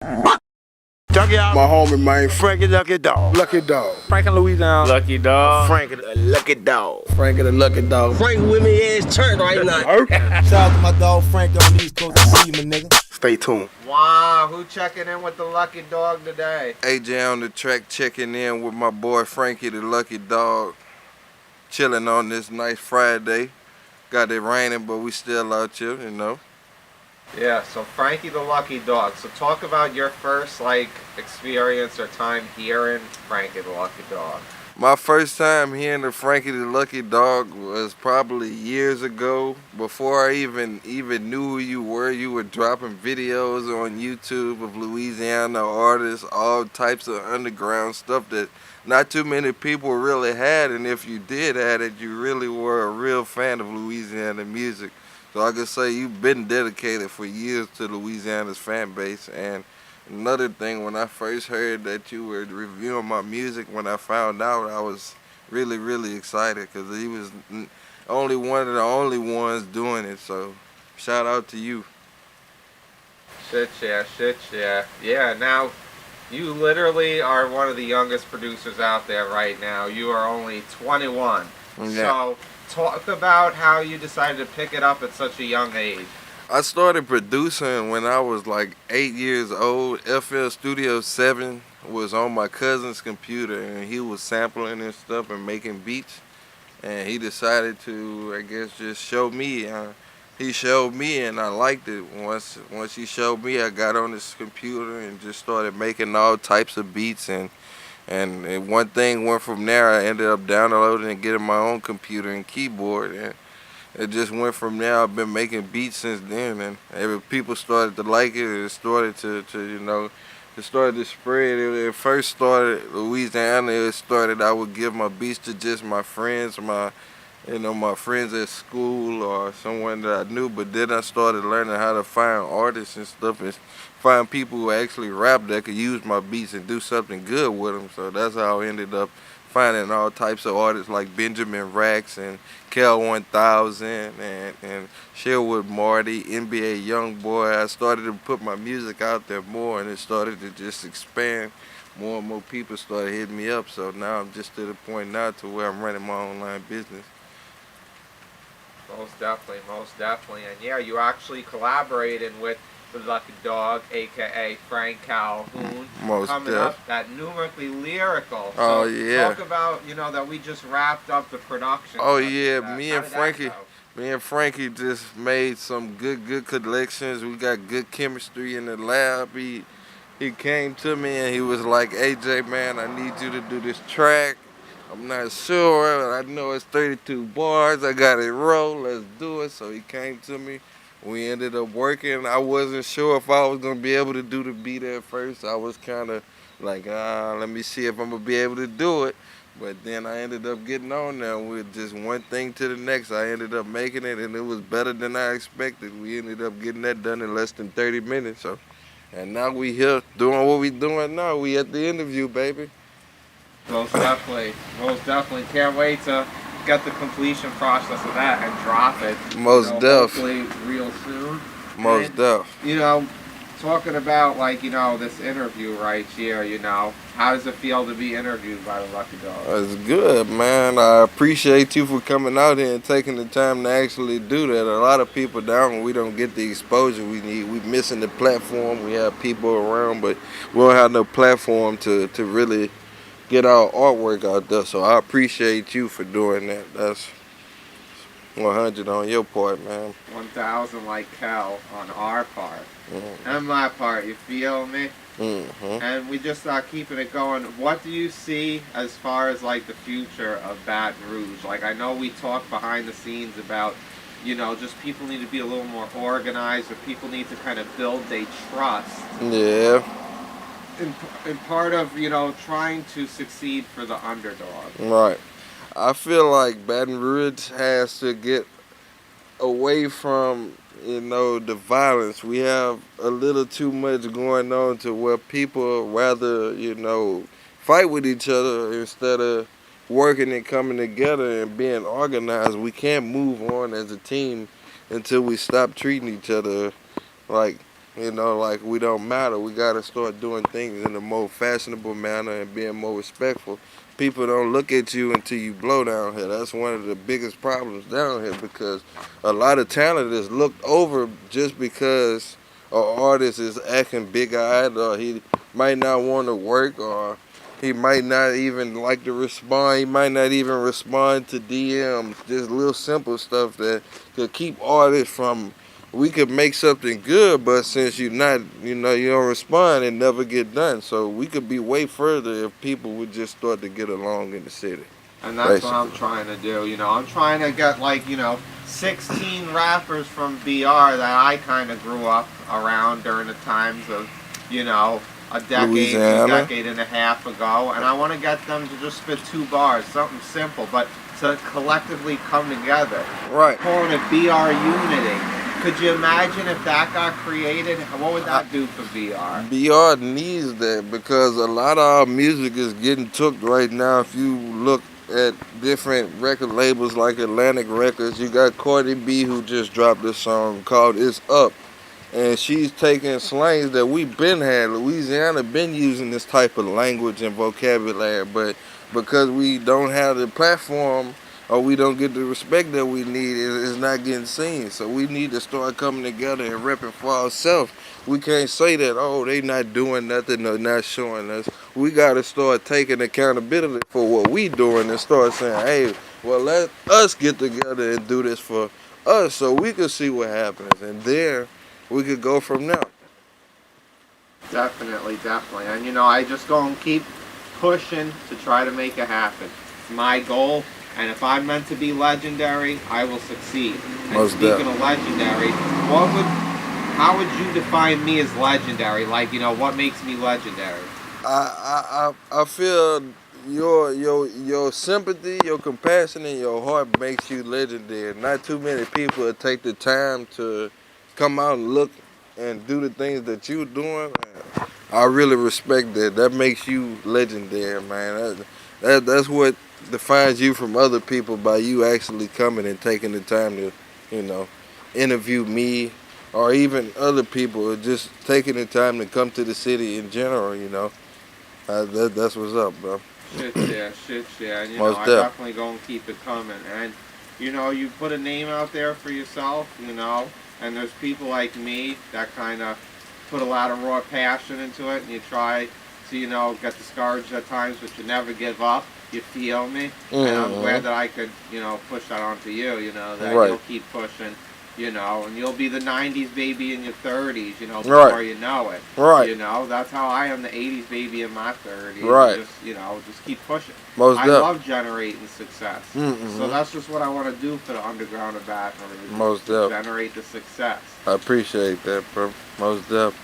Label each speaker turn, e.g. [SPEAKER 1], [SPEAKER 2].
[SPEAKER 1] Check it out.
[SPEAKER 2] My homie, man.
[SPEAKER 1] Frankie Lucky Dog.
[SPEAKER 2] Lucky Dog.
[SPEAKER 1] Frankie Louisiana.
[SPEAKER 3] Lucky Dog.
[SPEAKER 1] Frankie the Lucky Dog.
[SPEAKER 2] Frankie the Lucky Dog.
[SPEAKER 4] Frank with me is turned right now.
[SPEAKER 5] Shout out to my dog Frank on the East Coast. I see you, my nigga.
[SPEAKER 2] Stay tuned.
[SPEAKER 3] Wow, who checking in with the Lucky Dog today?
[SPEAKER 6] AJ on the track checking in with my boy Frankie the Lucky Dog. Chilling on this nice Friday. Got it raining, but we still out here, you know.
[SPEAKER 3] Yeah, so Frankie the Lucky Dog. So talk about your first experience or time hearing Frankie the Lucky Dog.
[SPEAKER 6] My first time hearing the Frankie the Lucky Dog was probably years ago. Before I even knew who you were dropping videos on YouTube of Louisiana artists, all types of underground stuff that not too many people really had, and if you did have it, you really were a real fan of Louisiana music. So I could say you've been dedicated for years to Louisiana's fan base. And another thing, when I first heard that you were reviewing my music, when I found out, I was really, really excited because he was only one of the only ones doing it. So shout out to you.
[SPEAKER 3] Shit yeah. Yeah, now you literally are one of the youngest producers out there right now. You are only 21.
[SPEAKER 6] Yeah.
[SPEAKER 3] So talk about how you decided to pick it up at such a young age.
[SPEAKER 6] I started producing when I was like 8 years old. FL Studio 7 was on my cousin's computer, and he was sampling and stuff and making beats. And he decided to, I guess, just show me. He showed me, and I liked it. Once he showed me, I got on his computer and just started making all types of beats. And one thing went from there. I ended up downloading and getting my own computer and keyboard, and it just went from there. I've been making beats since then, and people started to like it. It started to it started to spread. It first started Louisiana. It started, I would give my beats to just my friends, my friends at school or someone that I knew. But then I started learning how to find artists and stuff, and find people who actually rap that could use my beats and do something good with them. So that's how I ended up finding all types of artists like Benjamin Rax and Kel 1000 and Sherwood Marty, NBA Youngboy. I started to put my music out there more, and it started to just expand. More and more people started hitting me up. So now I'm just to the point now to where I'm running my online business.
[SPEAKER 3] Most definitely. And yeah, you actually collaborating with the Lucky Dog, aka Frank Calhoun.
[SPEAKER 6] Most
[SPEAKER 3] coming
[SPEAKER 6] def.
[SPEAKER 3] up, that numerically lyrical.
[SPEAKER 6] Oh,
[SPEAKER 3] So
[SPEAKER 6] yeah.
[SPEAKER 3] talk about, that we just wrapped up the production.
[SPEAKER 6] Oh
[SPEAKER 3] of
[SPEAKER 6] yeah,
[SPEAKER 3] that.
[SPEAKER 6] me
[SPEAKER 3] How
[SPEAKER 6] and
[SPEAKER 3] did that
[SPEAKER 6] Frankie.
[SPEAKER 3] go?
[SPEAKER 6] Me and Frankie just made some good collections. We got good chemistry in the lab. He came to me and he was like, AJ, man, I need you to do this track. I'm not sure, but I know it's 32 bars. I got it roll. Let's do it. So he came to me. We ended up working. I wasn't sure if I was going to be able to do the beat at first. I was kind of like, let me see if I'm going to be able to do it. But then I ended up getting on there with just one thing to the next. I ended up making it, and it was better than I expected. We ended up getting that done in less than 30 minutes. And now we here doing what we doing now. We at the interview, baby.
[SPEAKER 3] Most definitely. Can't wait to get the completion process of that and drop it.
[SPEAKER 6] Most def.
[SPEAKER 3] Hopefully real soon.
[SPEAKER 6] Most def.
[SPEAKER 3] Talking about this interview right here, how does it feel to be interviewed by the Lucky Dog?
[SPEAKER 6] It's good, man. I appreciate you for coming out here and taking the time to actually do that. A lot of people down, we don't get the exposure we need. We're missing the platform. We have people around, but we don't have no platform to really get our artwork out there. So I appreciate you for doing that. That's 100 on your part, man.
[SPEAKER 3] 1,000 like Cal on our part.
[SPEAKER 6] Mm-hmm.
[SPEAKER 3] And my part, you feel me?
[SPEAKER 6] Mm-hmm.
[SPEAKER 3] And we just keeping it going. What do you see as far as the future of Baton Rouge? I know we talked behind the scenes about, just people need to be a little more organized, or people need to kind of build their trust.
[SPEAKER 6] Yeah.
[SPEAKER 3] In part of, trying to succeed for the underdog.
[SPEAKER 6] Right. I feel like Baton Rouge has to get away from, the violence. We have a little too much going on to where people rather, fight with each other instead of working and coming together and being organized. We can't move on as a team until we stop treating each other like You know, like we don't matter. We gotta start doing things in a more fashionable manner and being more respectful. People don't look at you until you blow down here. That's one of the biggest problems down here, because a lot of talent is looked over just because an artist is acting big-eyed, or he might not want to work, or he might not even like to respond. He might not even respond to DMs. Just little simple stuff that could keep artists from. We could make something good, but since you don't respond, it never get done. So we could be way further if people would just start to get along in the city.
[SPEAKER 3] And that's what I'm trying to do. You know, I'm trying to get 16 rappers from BR that I kind of grew up around during the times of, a decade and a half ago. And I want to get them to just spit 2 bars, something simple, but to collectively come together.
[SPEAKER 6] Right.
[SPEAKER 3] Calling it BR Unity. Could you imagine if that got created? What would that do for BR?
[SPEAKER 6] BR needs that, because a lot of our music is getting took right now. If you look at different record labels like Atlantic Records, you got Cardi B, who just dropped a song called It's Up. And she's taking slangs that we've been had. Louisiana been using this type of language and vocabulary, but because we don't have the platform, or we don't get the respect that we need, it's not getting seen. So we need to start coming together and repping for ourselves. We can't say that, oh, they not doing nothing or not showing us. We got to start taking accountability for what we doing and start saying, hey, well, let us get together and do this for us so we can see what happens. And there, we could go from there.
[SPEAKER 3] Definitely. And, I just gonna keep pushing to try to make it happen. It's my goal. And if I'm meant to be legendary, I will succeed. And speaking of legendary, how would you define me as legendary? What makes me legendary?
[SPEAKER 6] I feel your sympathy, your compassion, and your heart makes you legendary. Not too many people take the time to come out and look and do the things that you're doing. I really respect that. That makes you legendary, man. That's what defines you from other people, by you actually coming and taking the time to, interview me or even other people, or just taking the time to come to the city in general, That's what's up, bro.
[SPEAKER 3] Shit, yeah. And, I definitely gonna keep it coming. And, you put a name out there for yourself, and there's people like me that kind of put a lot of raw passion into it, and you try to, get discouraged at times, but you never give up. You feel me? Mm-hmm. And I'm glad that I could, push that onto you, that you'll keep pushing, and you'll be the 90s baby in your 30s, before you know it.
[SPEAKER 6] Right.
[SPEAKER 3] That's how I am the 80s baby in my 30s.
[SPEAKER 6] Right.
[SPEAKER 3] Just keep pushing.
[SPEAKER 6] I
[SPEAKER 3] love generating success. Mm-hmm. So that's just what I want to do for the underground of Baton Rouge.
[SPEAKER 6] Most definitely.
[SPEAKER 3] Generate the success.
[SPEAKER 6] I appreciate that, bro. Most definitely.